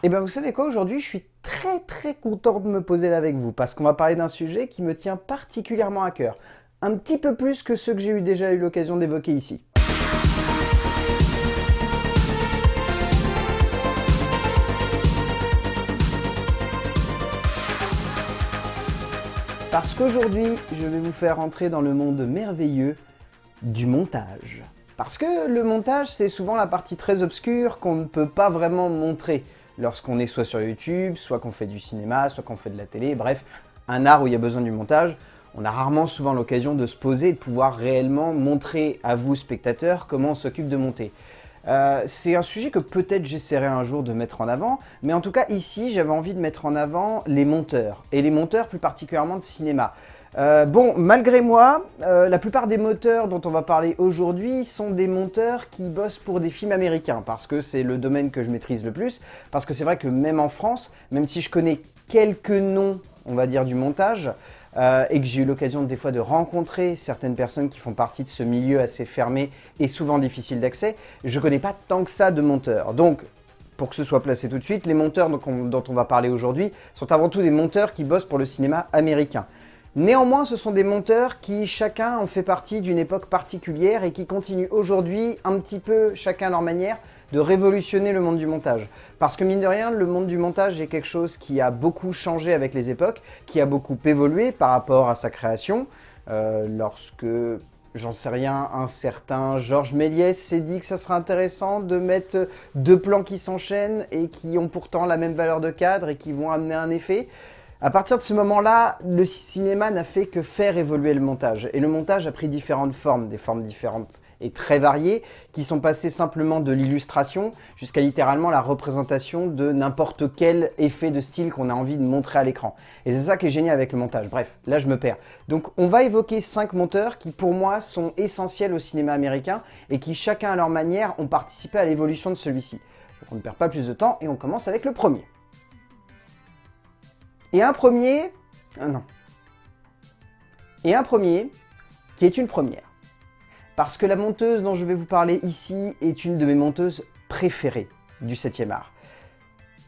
Et ben vous savez quoi, aujourd'hui je suis très content de me poser là avec vous parce qu'on va parler d'un sujet qui me tient particulièrement à cœur. Un petit peu plus que ceux que j'ai déjà eu l'occasion d'évoquer ici. Parce qu'aujourd'hui, je vais vous faire entrer dans le monde merveilleux du montage. Parce que le montage, c'est souvent la partie très obscure qu'on ne peut pas vraiment montrer lorsqu'on est soit sur YouTube, soit qu'on fait du cinéma, soit qu'on fait de la télé, bref, un art où il y a besoin du montage. On a rarement souvent l'occasion de se poser et de pouvoir réellement montrer à vous, spectateurs, comment on s'occupe de monter. C'est un sujet que peut-être j'essaierai un jour de mettre en avant, mais en tout cas ici j'avais envie de mettre en avant les monteurs, et les monteurs plus particulièrement de cinéma. Bon, malgré moi, la plupart des monteurs dont on va parler aujourd'hui sont des monteurs qui bossent pour des films américains, parce que c'est le domaine que je maîtrise le plus, parce que c'est vrai que même en France, même si je connais quelques noms, on va dire, du montage, et que j'ai eu l'occasion des fois de rencontrer certaines personnes qui font partie de ce milieu assez fermé et souvent difficile d'accès, je ne connais pas tant que ça de monteurs. Donc, pour que ce soit placé tout de suite, les monteurs dont on va parler aujourd'hui sont avant tout des monteurs qui bossent pour le cinéma américain. Néanmoins, ce sont des monteurs qui, chacun, ont fait partie d'une époque particulière et qui continuent aujourd'hui, un petit peu, chacun à leur manière, de révolutionner le monde du montage. Parce que mine de rien, le monde du montage est quelque chose qui a beaucoup changé avec les époques, qui a beaucoup évolué par rapport à sa création. Lorsque, j'en sais rien, un certain Georges Méliès s'est dit que ça serait intéressant de mettre deux plans qui s'enchaînent et qui ont pourtant la même valeur de cadre et qui vont amener un effet. À partir de ce moment-là, le cinéma n'a fait que faire évoluer le montage. Et le montage a pris différentes formes, des formes différentes et très variées, qui sont passées simplement de l'illustration jusqu'à littéralement la représentation de n'importe quel effet de style qu'on a envie de montrer à l'écran. Et c'est ça qui est génial avec le montage. Bref, là je me perds. Donc on va évoquer 5 monteurs qui pour moi sont essentiels au cinéma américain et qui chacun à leur manière ont participé à l'évolution de celui-ci. Donc on ne perd pas plus de temps et on commence avec le premier. Et un premier qui est une première. Parce que la monteuse dont je vais vous parler ici est une de mes monteuses préférées du 7e art.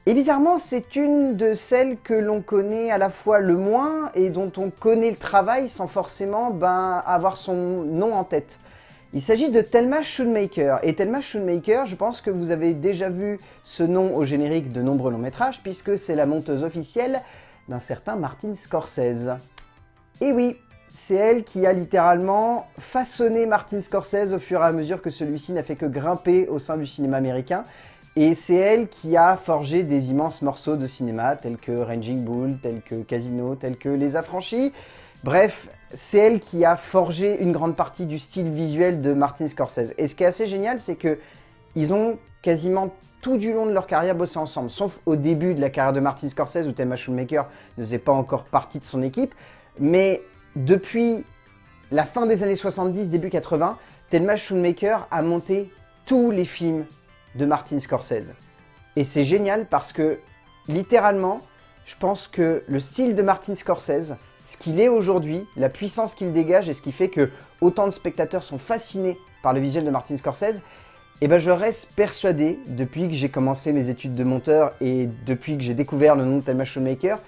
Et bizarrement, c'est une de celles que l'on connaît à la fois le moins et dont on connaît le travail sans forcément avoir son nom en tête. Il s'agit de Thelma Schoonmaker. Et Thelma Schoonmaker, je pense que vous avez déjà vu ce nom au générique de nombreux longs métrages puisque c'est la monteuse officielle d'un certain Martin Scorsese. Et oui, c'est elle qui a littéralement façonné Martin Scorsese au fur et à mesure que celui-ci n'a fait que grimper au sein du cinéma américain. Et c'est elle qui a forgé des immenses morceaux de cinéma tels que Raging Bull, tels que Casino, tels que Les Affranchis. Bref, c'est elle qui a forgé une grande partie du style visuel de Martin Scorsese. Et ce qui est assez génial, c'est que ils ont quasiment tout du long de leur carrière bossé ensemble, sauf au début de la carrière de Martin Scorsese où Thelma Schoonmaker ne faisait pas encore partie de son équipe. Mais depuis la fin des années 70, début 80, Thelma Schoonmaker a monté tous les films de Martin Scorsese. Et c'est génial parce que, littéralement, je pense que le style de Martin Scorsese, ce qu'il est aujourd'hui, la puissance qu'il dégage et ce qui fait que autant de spectateurs sont fascinés par le visuel de Martin Scorsese, et ben je reste persuadé, depuis que j'ai commencé mes études de monteur et depuis que j'ai découvert le nom de Thelma Schoonmaker,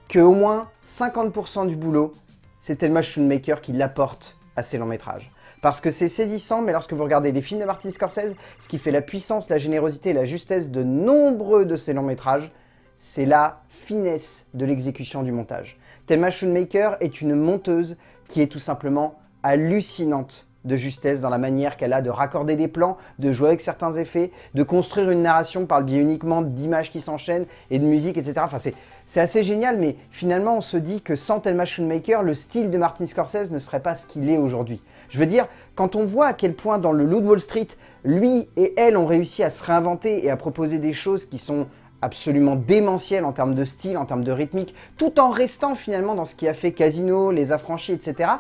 qu'au moins 50% du boulot, c'est Thelma Schoonmaker qui l'apporte à ses longs métrages. Parce que c'est saisissant, mais lorsque vous regardez les films de Martin Scorsese, ce qui fait la puissance, la générosité et la justesse de nombreux de ses longs métrages, c'est la finesse de l'exécution du montage. Thelma Schoonmaker est une monteuse qui est tout simplement hallucinante de justesse dans la manière qu'elle a de raccorder des plans, de jouer avec certains effets, de construire une narration par le biais uniquement d'images qui s'enchaînent et de musique, etc. Enfin, c'est assez génial, mais finalement, on se dit que sans Thelma Schoonmaker, le style de Martin Scorsese ne serait pas ce qu'il est aujourd'hui. Je veux dire, quand on voit à quel point dans le Loup de Wall Street, lui et elle ont réussi à se réinventer et à proposer des choses qui sont absolument démentielles en termes de style, en termes de rythmique, tout en restant finalement dans ce qui a fait Casino, Les Affranchis, etc.,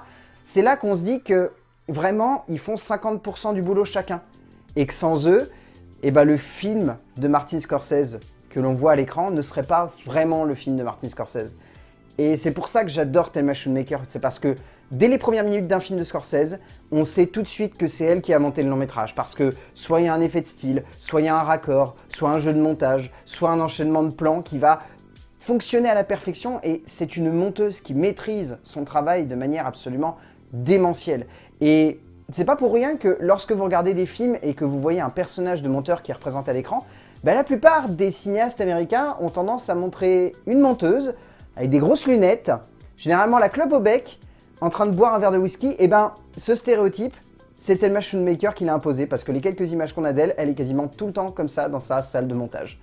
c'est là qu'on se dit que vraiment, ils font 50% du boulot chacun. Et que sans eux, eh ben, le film de Martin Scorsese que l'on voit à l'écran ne serait pas vraiment le film de Martin Scorsese. Et c'est pour ça que j'adore Thelma Schoonmaker. C'est parce que dès les premières minutes d'un film de Scorsese, on sait tout de suite que c'est elle qui a monté le long métrage, parce que soit il y a un effet de style, soit il y a un raccord, soit un jeu de montage, soit un enchaînement de plans qui va fonctionner à la perfection, et c'est une monteuse qui maîtrise son travail de manière absolument démentielle. Et c'est pas pour rien que lorsque vous regardez des films et que vous voyez un personnage de monteur qui est représenté à l'écran, la plupart des cinéastes américains ont tendance à montrer une monteuse avec des grosses lunettes, généralement la clope au bec, en train de boire un verre de whisky. Et ce stéréotype, c'est Thelma Schoonmaker qui l'a imposé, parce que les quelques images qu'on a d'elle, elle est quasiment tout le temps comme ça dans sa salle de montage.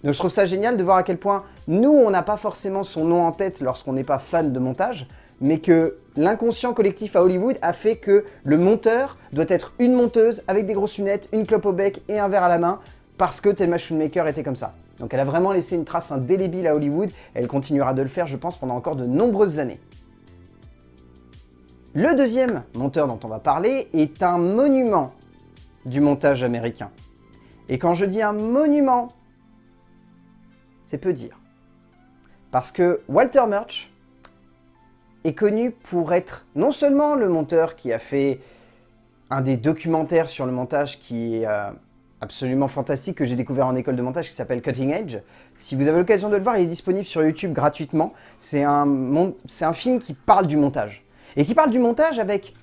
Donc je trouve ça génial de voir à quel point nous, on n'a pas forcément son nom en tête lorsqu'on n'est pas fan de montage, mais que l'inconscient collectif à Hollywood a fait que le monteur doit être une monteuse avec des grosses lunettes, une clope au bec et un verre à la main, parce que Thelma Schoonmaker était comme ça. Donc elle a vraiment laissé une trace indélébile à Hollywood, et elle continuera de le faire, je pense, pendant encore de nombreuses années. Le deuxième monteur dont on va parler est un monument du montage américain. Et quand je dis un monument, c'est peu dire. Parce que Walter Murch est connu pour être non seulement le monteur qui a fait un des documentaires sur le montage qui est absolument fantastique, que j'ai découvert en école de montage, qui s'appelle Cutting Edge. Si vous avez l'occasion de le voir, il est disponible sur YouTube gratuitement. C'est un film qui parle du montage. Et qui parle du montage avec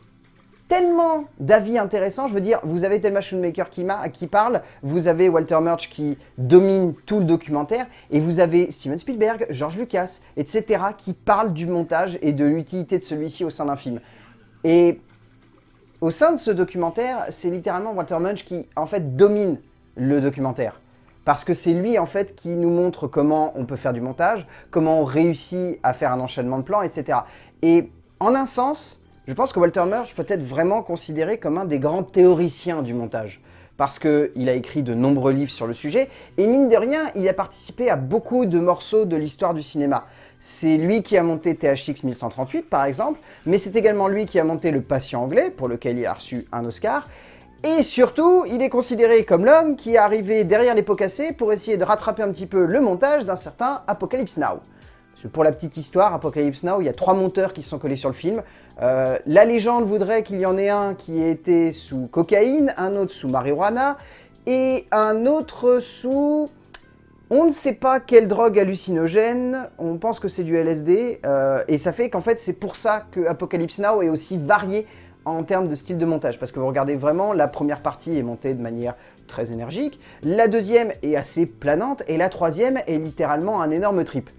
tellement d'avis intéressants. Je veux dire, vous avez Thelma Schoonmaker qui parle, vous avez Walter Murch qui domine tout le documentaire, et vous avez Steven Spielberg, George Lucas, etc. qui parlent du montage et de l'utilité de celui-ci au sein d'un film. Et au sein de ce documentaire, c'est littéralement Walter Murch qui, en fait, domine le documentaire. Parce que c'est lui, en fait, qui nous montre comment on peut faire du montage, comment on réussit à faire un enchaînement de plans, etc. Et en un sens, je pense que Walter Murch peut être vraiment considéré comme un des grands théoriciens du montage. Parce qu'il a écrit de nombreux livres sur le sujet, et mine de rien, il a participé à beaucoup de morceaux de l'histoire du cinéma. C'est lui qui a monté THX 1138, par exemple, mais c'est également lui qui a monté Le Patient anglais, pour lequel il a reçu un Oscar. Et surtout, il est considéré comme l'homme qui est arrivé derrière les pots cassés pour essayer de rattraper un petit peu le montage d'un certain Apocalypse Now. Parce que pour la petite histoire, Apocalypse Now, il y a 3 monteurs qui se sont collés sur le film. La légende voudrait qu'il y en ait un qui était sous cocaïne, un autre sous marijuana, et un autre sous... On ne sait pas quelle drogue hallucinogène, on pense que c'est du LSD, et ça fait qu'en fait c'est pour ça que Apocalypse Now est aussi varié en termes de style de montage, parce que vous regardez vraiment, la première partie est montée de manière très énergique, la deuxième est assez planante, et la troisième est littéralement un énorme trip.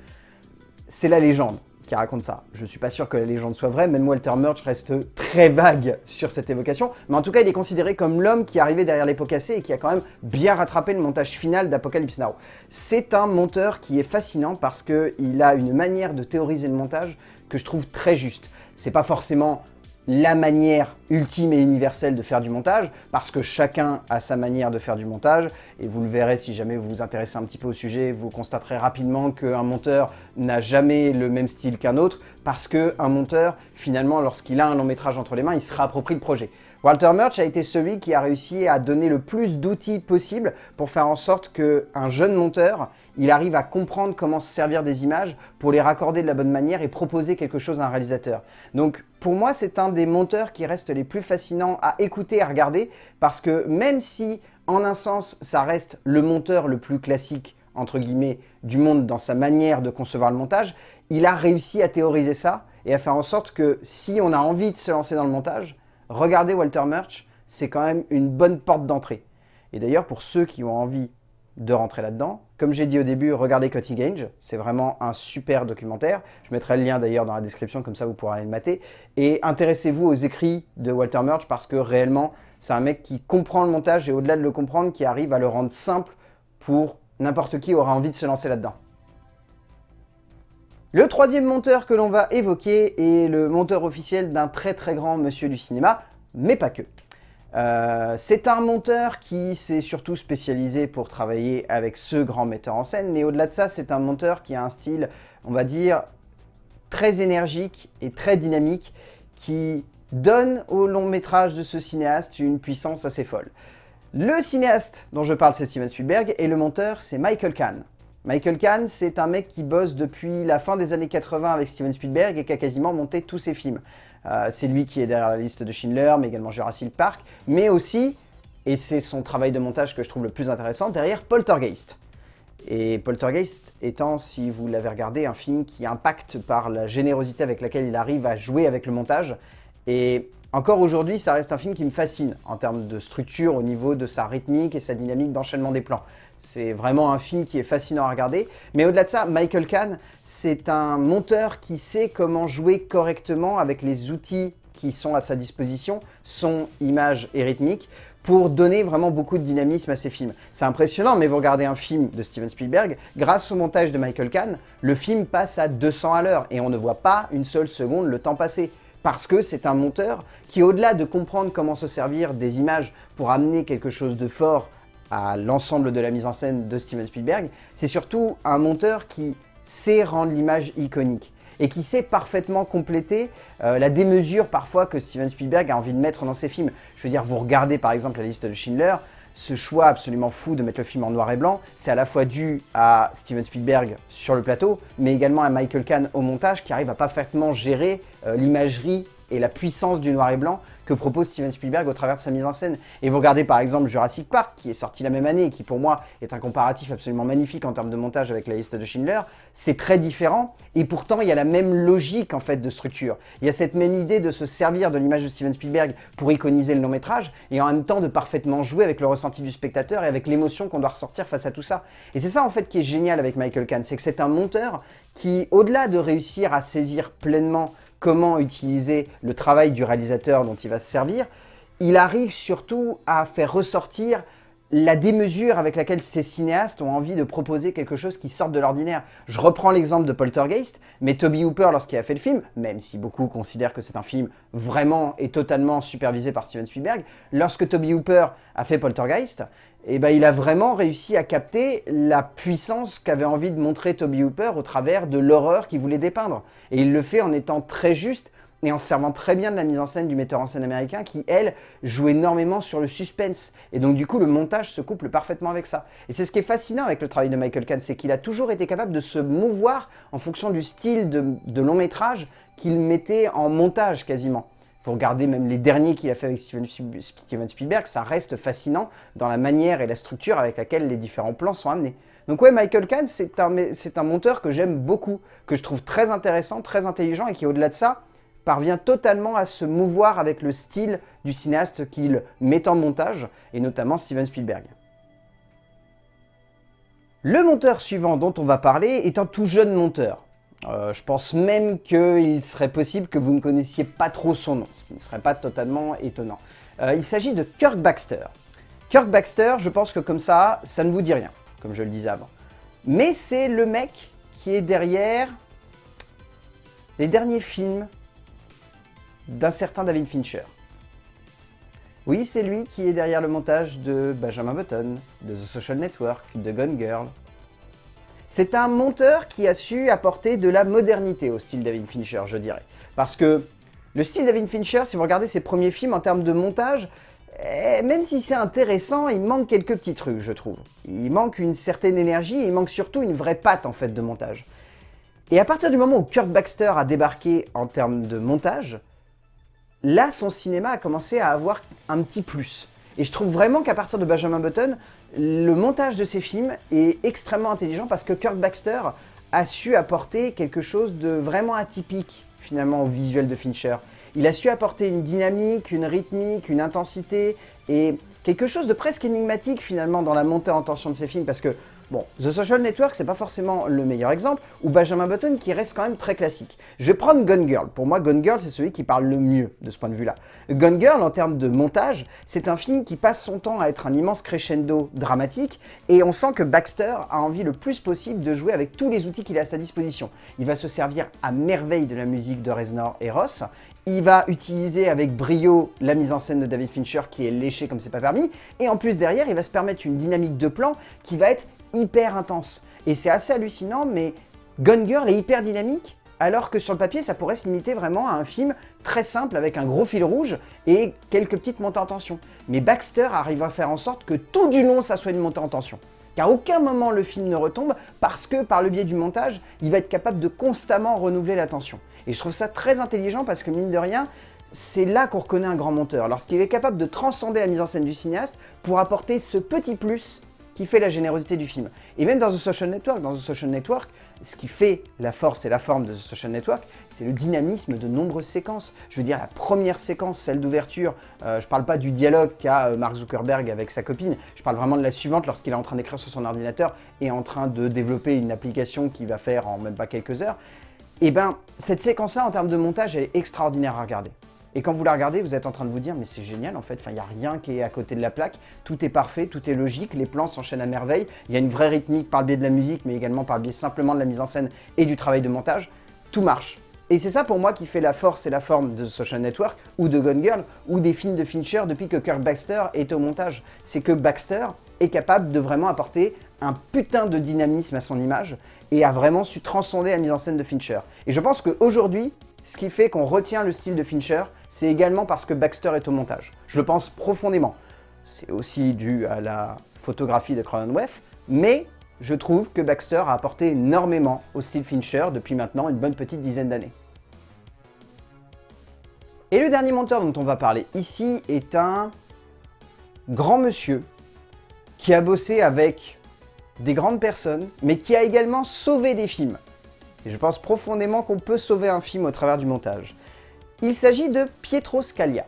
C'est la légende qui raconte ça. Je suis pas sûr que la légende soit vraie, même Walter Murch reste très vague sur cette évocation, mais en tout cas il est considéré comme l'homme qui est arrivé derrière les pots cassés et qui a quand même bien rattrapé le montage final d'Apocalypse Now. C'est un monteur qui est fascinant parce qu'il a une manière de théoriser le montage que je trouve très juste. C'est pas forcément la manière ultime et universelle de faire du montage, parce que chacun a sa manière de faire du montage, et vous le verrez si jamais vous vous intéressez un petit peu au sujet, vous constaterez rapidement qu'un monteur n'a jamais le même style qu'un autre, parce qu'un monteur, finalement, lorsqu'il a un long métrage entre les mains, il se réapproprie le projet. Walter Murch a été celui qui a réussi à donner le plus d'outils possible pour faire en sorte qu'un jeune monteur, il arrive à comprendre comment se servir des images pour les raccorder de la bonne manière et proposer quelque chose à un réalisateur. Donc pour moi, c'est un des monteurs qui reste les plus fascinants à écouter et à regarder, parce que même si, en un sens, ça reste le monteur le plus classique, entre guillemets, du monde dans sa manière de concevoir le montage, il a réussi à théoriser ça et à faire en sorte que si on a envie de se lancer dans le montage, regardez Walter Murch, c'est quand même une bonne porte d'entrée. Et d'ailleurs, pour ceux qui ont envie de rentrer là-dedans, comme j'ai dit au début, regardez Cutting Edge, c'est vraiment un super documentaire. Je mettrai le lien d'ailleurs dans la description, comme ça vous pourrez aller le mater. Et intéressez-vous aux écrits de Walter Murch, parce que réellement, c'est un mec qui comprend le montage et au-delà de le comprendre, qui arrive à le rendre simple pour n'importe qui aura envie de se lancer là-dedans. Le troisième monteur que l'on va évoquer est le monteur officiel d'un très très grand monsieur du cinéma, mais pas que. C'est un monteur qui s'est surtout spécialisé pour travailler avec ce grand metteur en scène, mais au-delà de ça, c'est un monteur qui a un style, on va dire, très énergique et très dynamique, qui donne au long métrage de ce cinéaste une puissance assez folle. Le cinéaste dont je parle, c'est Steven Spielberg, et le monteur, c'est Michael Kahn. Michael Kahn, c'est un mec qui bosse depuis la fin des années 80 avec Steven Spielberg et qui a quasiment monté tous ses films. C'est lui qui est derrière la liste de Schindler, mais également Jurassic Park, mais aussi, et c'est son travail de montage que je trouve le plus intéressant, derrière Poltergeist. Et Poltergeist étant, si vous l'avez regardé, un film qui impacte par la générosité avec laquelle il arrive à jouer avec le montage. Et encore aujourd'hui, ça reste un film qui me fascine en termes de structure, au niveau de sa rythmique et sa dynamique d'enchaînement des plans. C'est vraiment un film qui est fascinant à regarder. Mais au-delà de ça, Michael Kahn, c'est un monteur qui sait comment jouer correctement avec les outils qui sont à sa disposition, son, image et rythmique, pour donner vraiment beaucoup de dynamisme à ses films. C'est impressionnant, mais vous regardez un film de Steven Spielberg, grâce au montage de Michael Kahn, le film passe à 200 à l'heure et on ne voit pas une seule seconde le temps passer. Parce que c'est un monteur qui, au-delà de comprendre comment se servir des images pour amener quelque chose de fort à l'ensemble de la mise en scène de Steven Spielberg, c'est surtout un monteur qui sait rendre l'image iconique et qui sait parfaitement compléter la démesure parfois que Steven Spielberg a envie de mettre dans ses films. Je veux dire, vous regardez par exemple la liste de Schindler, ce choix absolument fou de mettre le film en noir et blanc, c'est à la fois dû à Steven Spielberg sur le plateau, mais également à Michael Kahn au montage qui arrive à parfaitement gérer l'imagerie et la puissance du noir et blanc que propose Steven Spielberg au travers de sa mise en scène. Et vous regardez par exemple Jurassic Park, qui est sorti la même année et qui pour moi est un comparatif absolument magnifique en termes de montage avec la liste de Schindler, c'est très différent et pourtant il y a la même logique en fait de structure. Il y a cette même idée de se servir de l'image de Steven Spielberg pour iconiser le long métrage et en même temps de parfaitement jouer avec le ressenti du spectateur et avec l'émotion qu'on doit ressortir face à tout ça. Et c'est ça en fait qui est génial avec Michael Kahn, c'est que c'est un monteur qui, au-delà de réussir à saisir pleinement comment utiliser le travail du réalisateur dont il va se servir, il arrive surtout à faire ressortir la démesure avec laquelle ces cinéastes ont envie de proposer quelque chose qui sorte de l'ordinaire. Je reprends l'exemple de Poltergeist, mais Tobe Hooper, lorsqu'il a fait le film, même si beaucoup considèrent que c'est un film vraiment et totalement supervisé par Steven Spielberg, lorsque Tobe Hooper a fait Poltergeist, eh ben, il a vraiment réussi à capter la puissance qu'avait envie de montrer Tobe Hooper au travers de l'horreur qu'il voulait dépeindre. Et il le fait en étant très juste et en se servant très bien de la mise en scène du metteur en scène américain qui, elle, joue énormément sur le suspense. Et donc du coup, le montage se couple parfaitement avec ça. Et c'est ce qui est fascinant avec le travail de Michael Kahn, c'est qu'il a toujours été capable de se mouvoir en fonction du style de long métrage qu'il mettait en montage quasiment. Vous regardez même les derniers qu'il a fait avec Steven Spielberg, ça reste fascinant dans la manière et la structure avec laquelle les différents plans sont amenés. Donc ouais, Michael Kahn, c'est un monteur que j'aime beaucoup, que je trouve très intéressant, très intelligent et qui, au-delà de ça, parvient totalement à se mouvoir avec le style du cinéaste qu'il met en montage, et notamment Steven Spielberg. Le monteur suivant dont on va parler est un tout jeune monteur. Je pense même qu'il serait possible que vous ne connaissiez pas trop son nom, ce qui ne serait pas totalement étonnant. Il s'agit de Kirk Baxter. Kirk Baxter, je pense que comme ça ne vous dit rien, comme je le disais avant. Mais c'est le mec qui est derrière les derniers films d'un certain David Fincher. Oui, c'est lui qui est derrière le montage de Benjamin Button, de The Social Network, de Gone Girl. C'est un monteur qui a su apporter de la modernité au style David Fincher, je dirais. Parce que le style David Fincher, si vous regardez ses premiers films en termes de montage, même si c'est intéressant, il manque quelques petits trucs, je trouve. Il manque une certaine énergie et il manque surtout une vraie patte en fait de montage. Et à partir du moment où Kirk Baxter a débarqué en termes de montage, là, son cinéma a commencé à avoir un petit plus. Et je trouve vraiment qu'à partir de Benjamin Button, le montage de ses films est extrêmement intelligent parce que Kirk Baxter a su apporter quelque chose de vraiment atypique, finalement, au visuel de Fincher. Il a su apporter une dynamique, une rythmique, une intensité et quelque chose de presque énigmatique, finalement, dans la montée en tension de ses films parce que bon, The Social Network, c'est pas forcément le meilleur exemple, ou Benjamin Button qui reste quand même très classique. Je vais prendre Gone Girl. Pour moi, Gone Girl, c'est celui qui parle le mieux de ce point de vue-là. Gone Girl, en termes de montage, c'est un film qui passe son temps à être un immense crescendo dramatique, et on sent que Baxter a envie le plus possible de jouer avec tous les outils qu'il a à sa disposition. Il va se servir à merveille de la musique de Reznor et Ross, il va utiliser avec brio la mise en scène de David Fincher qui est léchée comme c'est pas permis, et en plus derrière, il va se permettre une dynamique de plan qui va être hyper intense. Et c'est assez hallucinant, mais Gone Girl est hyper dynamique, alors que sur le papier, ça pourrait se limiter vraiment à un film très simple avec un gros fil rouge et quelques petites montées en tension. Mais Baxter arrive à faire en sorte que tout du long, ça soit une montée en tension. Qu'à aucun moment le film ne retombe, parce que par le biais du montage, il va être capable de constamment renouveler la tension. Et je trouve ça très intelligent parce que mine de rien, c'est là qu'on reconnaît un grand monteur, lorsqu'il est capable de transcender la mise en scène du cinéaste pour apporter ce petit plus qui fait la générosité du film. Et même dans The Social Network, ce qui fait la force et la forme de The Social Network, c'est le dynamisme de nombreuses séquences. Je veux dire, la première séquence, celle d'ouverture, je parle pas du dialogue qu'a Mark Zuckerberg avec sa copine, je parle vraiment de la suivante lorsqu'il est en train d'écrire sur son ordinateur et en train de développer une application qu'il va faire en même pas quelques heures. Et ben, cette séquence-là, en termes de montage, elle est extraordinaire à regarder. Et quand vous la regardez, vous êtes en train de vous dire, mais c'est génial en fait, il n'y a rien qui est à côté de la plaque, tout est parfait, tout est logique, les plans s'enchaînent à merveille, il y a une vraie rythmique par le biais de la musique, mais également par le biais simplement de la mise en scène et du travail de montage, tout marche. Et c'est ça pour moi qui fait la force et la forme de The Social Network, ou de Gone Girl, ou des films de Fincher depuis que Kirk Baxter est au montage. C'est que Baxter est capable de vraiment apporter un putain de dynamisme à son image, et a vraiment su transcender la mise en scène de Fincher. Et je pense qu'aujourd'hui, ce qui fait qu'on retient le style de Fincher, c'est également parce que Baxter est au montage. Je le pense profondément. C'est aussi dû à la photographie de Cronenweth, mais je trouve que Baxter a apporté énormément au style Fincher depuis maintenant une bonne petite dizaine d'années. Et le dernier monteur dont on va parler ici est un grand monsieur qui a bossé avec des grandes personnes, mais qui a également sauvé des films. Et je pense profondément qu'on peut sauver un film au travers du montage. Il s'agit de Pietro Scalia.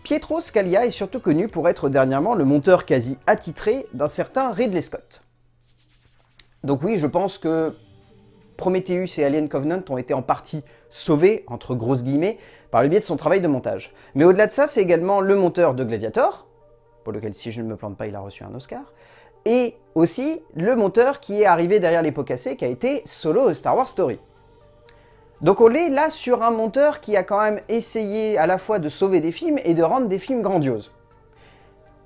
Pietro Scalia est surtout connu pour être dernièrement le monteur quasi attitré d'un certain Ridley Scott. Donc oui, je pense que Prometheus et Alien Covenant ont été en partie sauvés, entre grosses guillemets, par le biais de son travail de montage. Mais au-delà de ça, c'est également le monteur de Gladiator, pour lequel, si je ne me plante pas, il a reçu un Oscar, et aussi le monteur qui est arrivé derrière les pots cassés, qui a été Solo Star Wars Story. Donc on est là sur un monteur qui a quand même essayé à la fois de sauver des films et de rendre des films grandioses.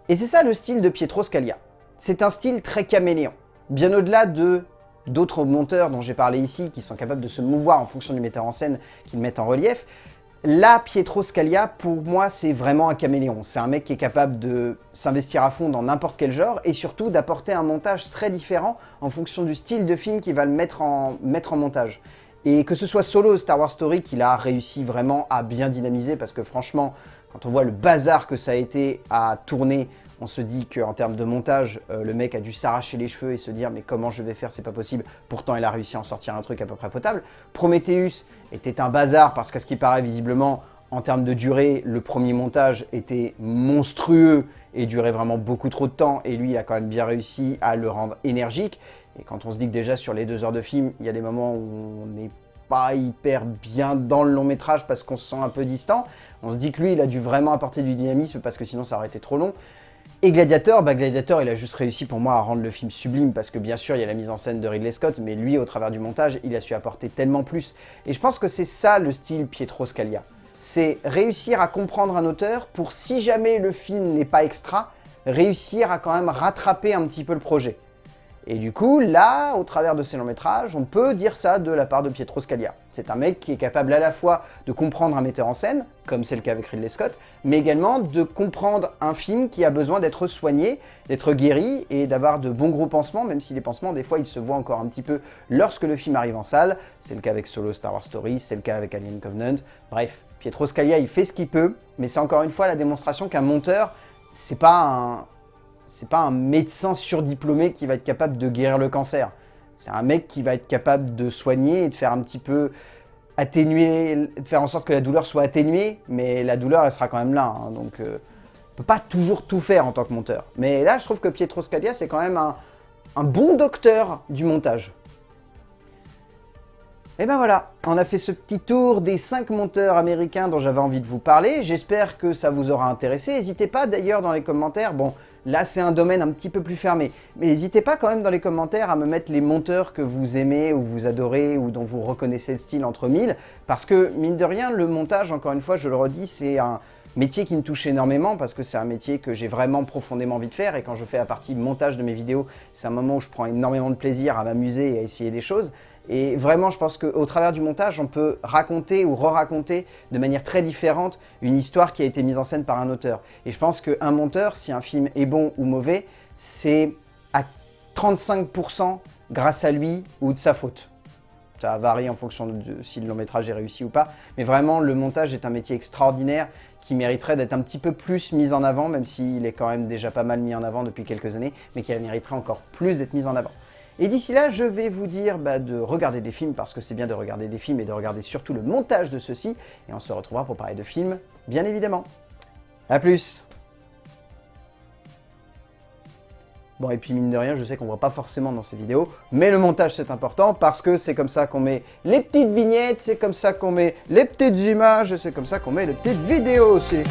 Et c'est ça le style de Pietro Scalia. C'est un style très caméléon. Bien au-delà de d'autres monteurs dont j'ai parlé ici, qui sont capables de se mouvoir en fonction du metteur en scène qu'ils mettent en relief, là, Pietro Scalia, pour moi, c'est vraiment un caméléon. C'est un mec qui est capable de s'investir à fond dans n'importe quel genre et surtout d'apporter un montage très différent en fonction du style de film qu'il va le mettre en montage. Et que ce soit Solo Star Wars Story qu'il a réussi vraiment à bien dynamiser, parce que franchement, quand on voit le bazar que ça a été à tourner, on se dit qu'en termes de montage, le mec a dû s'arracher les cheveux et se dire « mais comment je vais faire, c'est pas possible ». Pourtant, il a réussi à en sortir un truc à peu près potable. Prometheus était un bazar parce qu'à ce qui paraît, visiblement, en termes de durée, le premier montage était monstrueux et durait vraiment beaucoup trop de temps. Et lui, il a quand même bien réussi à le rendre énergique. Et quand on se dit que déjà sur les 2 heures de film, il y a des moments où on n'est pas hyper bien dans le long métrage parce qu'on se sent un peu distant, on se dit que lui, il a dû vraiment apporter du dynamisme parce que sinon ça aurait été trop long. Et Gladiator, Gladiator, il a juste réussi pour moi à rendre le film sublime parce que bien sûr, il y a la mise en scène de Ridley Scott, mais lui, au travers du montage, il a su apporter tellement plus. Et je pense que c'est ça le style Pietro Scalia. C'est réussir à comprendre un auteur pour, si jamais le film n'est pas extra, réussir à quand même rattraper un petit peu le projet. Et du coup, là, au travers de ces longs métrages, on peut dire ça de la part de Pietro Scalia. C'est un mec qui est capable à la fois de comprendre un metteur en scène, comme c'est le cas avec Ridley Scott, mais également de comprendre un film qui a besoin d'être soigné, d'être guéri et d'avoir de bons gros pansements, même si les pansements, des fois, ils se voient encore un petit peu lorsque le film arrive en salle. C'est le cas avec Solo Star Wars Story, c'est le cas avec Alien Covenant. Bref, Pietro Scalia, il fait ce qu'il peut, mais c'est encore une fois la démonstration qu'un monteur, c'est pas un médecin surdiplômé qui va être capable de guérir le cancer. C'est un mec qui va être capable de soigner et de faire un petit peu atténuer, de faire en sorte que la douleur soit atténuée, mais la douleur, elle sera quand même là. Hein, donc, on ne peut pas toujours tout faire en tant que monteur. Mais là, je trouve que Pietro Scalia, c'est quand même un bon docteur du montage. Et ben voilà, on a fait ce petit tour des 5 monteurs américains dont j'avais envie de vous parler. J'espère que ça vous aura intéressé. N'hésitez pas d'ailleurs dans les commentaires, bon, là c'est un domaine un petit peu plus fermé, mais n'hésitez pas quand même dans les commentaires à me mettre les monteurs que vous aimez ou vous adorez ou dont vous reconnaissez le style entre mille, parce que mine de rien, le montage, encore une fois, je le redis, c'est un métier qui me touche énormément parce que c'est un métier que j'ai vraiment profondément envie de faire et quand je fais la partie montage de mes vidéos, c'est un moment où je prends énormément de plaisir à m'amuser et à essayer des choses. Et vraiment, je pense qu'au travers du montage, on peut raconter ou re-raconter de manière très différente une histoire qui a été mise en scène par un auteur. Et je pense qu'un monteur, si un film est bon ou mauvais, c'est à 35% grâce à lui ou de sa faute. Ça varie en fonction de si le long métrage est réussi ou pas. Mais vraiment, le montage est un métier extraordinaire qui mériterait d'être un petit peu plus mis en avant, même s'il est quand même déjà pas mal mis en avant depuis quelques années, mais qui mériterait encore plus d'être mis en avant. Et d'ici là, je vais vous dire de regarder des films, parce que c'est bien de regarder des films et de regarder surtout le montage de ceux-ci. Et on se retrouvera pour parler de films, bien évidemment. A plus! Bon, et puis mine de rien, je sais qu'on voit pas forcément dans ces vidéos, mais le montage c'est important parce que c'est comme ça qu'on met les petites vignettes, c'est comme ça qu'on met les petites images, c'est comme ça qu'on met les petites vidéos aussi.